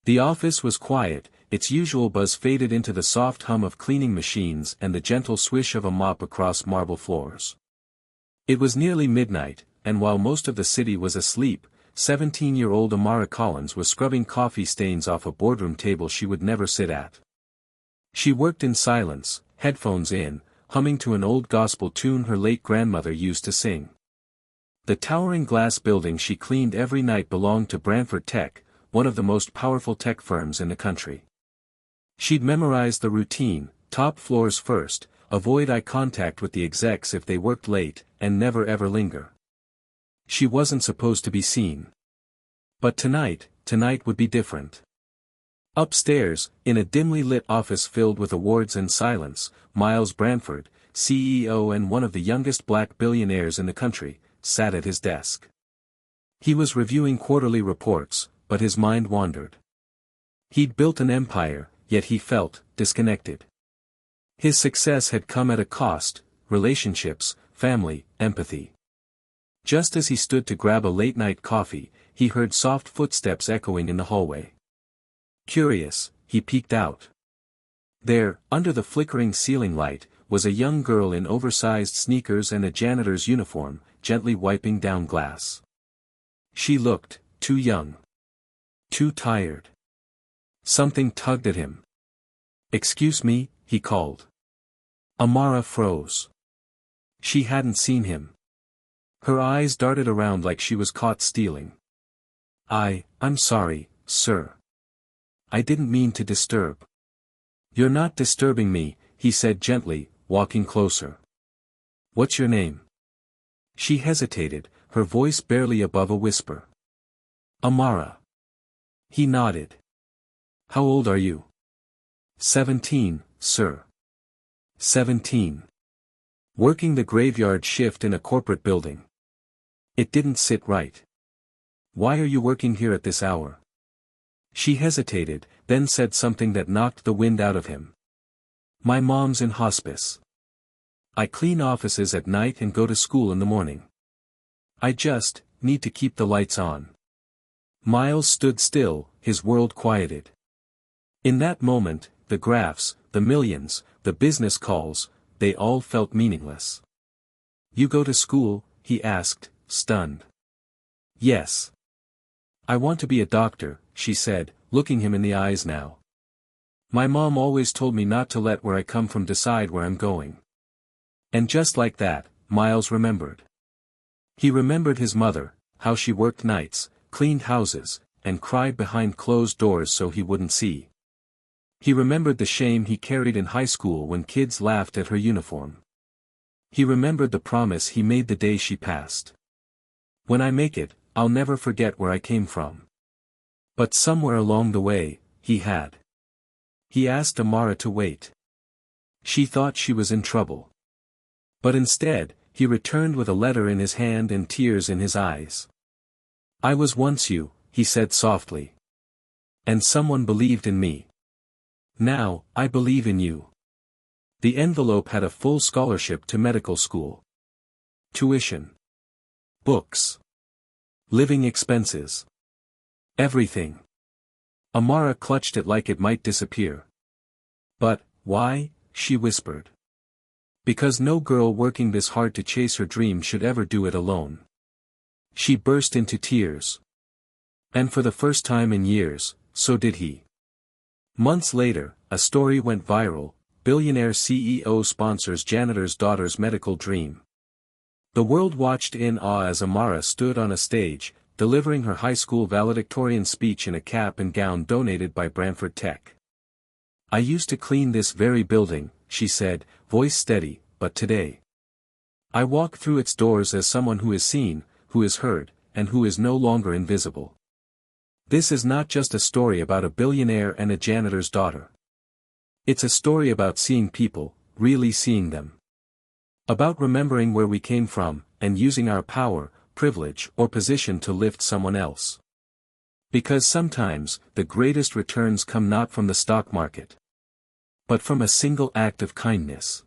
The office was quiet, its usual buzz faded into the soft hum of cleaning machines and the gentle swish of a mop across marble floors. It was nearly midnight, and while most of the city was asleep, 17-year-old Amara Collins was scrubbing coffee stains off a boardroom table she would never sit at. She worked in silence, headphones in, humming to an old gospel tune her late grandmother used to sing. The towering glass building she cleaned every night belonged to Branford Tech, one of the most powerful tech firms in the country. She'd memorized the routine: top floors first, avoid eye contact with the execs if they worked late, and never ever linger. She wasn't supposed to be seen. But tonight would be different. Upstairs, in a dimly lit office filled with awards and silence, Miles Branford, CEO and one of the youngest black billionaires in the country, sat at his desk. He was reviewing quarterly reports, but his mind wandered. He'd built an empire, yet he felt disconnected. His success had come at a cost: relationships, family, empathy. Just as he stood to grab a late-night coffee, he heard soft footsteps echoing in the hallway. Curious, he peeked out. There, under the flickering ceiling light, was a young girl in oversized sneakers and a janitor's uniform, gently wiping down glass. She looked too young. Too tired. Something tugged at him. "Excuse me," he called. Amara froze. She hadn't seen him. Her eyes darted around like she was caught stealing. I'm sorry, sir. I didn't mean to disturb." "You're not disturbing me," he said gently, walking closer. "What's your name?" She hesitated, her voice barely above a whisper. "Amara." He nodded. "How old are you?" 17, sir." 17. Working the graveyard shift in a corporate building. It didn't sit right. "Why are you working here at this hour?" She hesitated, then said something that knocked the wind out of him. "My mom's in hospice. I clean offices at night and go to school in the morning. I just need to keep the lights on." Miles stood still, his world quieted. In that moment, the graphs, the millions, the business calls, they all felt meaningless. "You go to school?" he asked, stunned. "Yes. I want to be a doctor," she said, looking him in the eyes now. "My mom always told me not to let where I come from decide where I'm going." And just like that, Miles remembered. He remembered his mother, how she worked nights, cleaned houses, and cried behind closed doors so he wouldn't see. He remembered the shame he carried in high school when kids laughed at her uniform. He remembered the promise he made the day she passed. "When I make it, I'll never forget where I came from." But somewhere along the way, he had. He asked Amara to wait. She thought she was in trouble. But instead, he returned with a letter in his hand and tears in his eyes. "I was once you," he said softly. "And someone believed in me. Now, I believe in you." The envelope had a full scholarship to medical school. Tuition. Books. Living expenses. Everything. Amara clutched it like it might disappear. "But, why?" she whispered. "Because no girl working this hard to chase her dream should ever do it alone." She burst into tears. And for the first time in years, so did he. Months later, a story went viral: Billionaire CEO sponsors janitor's daughter's medical dream. The world watched in awe as Amara stood on a stage, delivering her high school valedictorian speech in a cap and gown donated by Branford Tech. "I used to clean this very building," she said, voice steady, "but today I walk through its doors as someone who is seen, who is heard, and who is no longer invisible." This is not just a story about a billionaire and a janitor's daughter. It's a story about seeing people, really seeing them. About remembering where we came from, and using our power, privilege, or position to lift someone else. Because sometimes, the greatest returns come not from the stock market, but from a single act of kindness.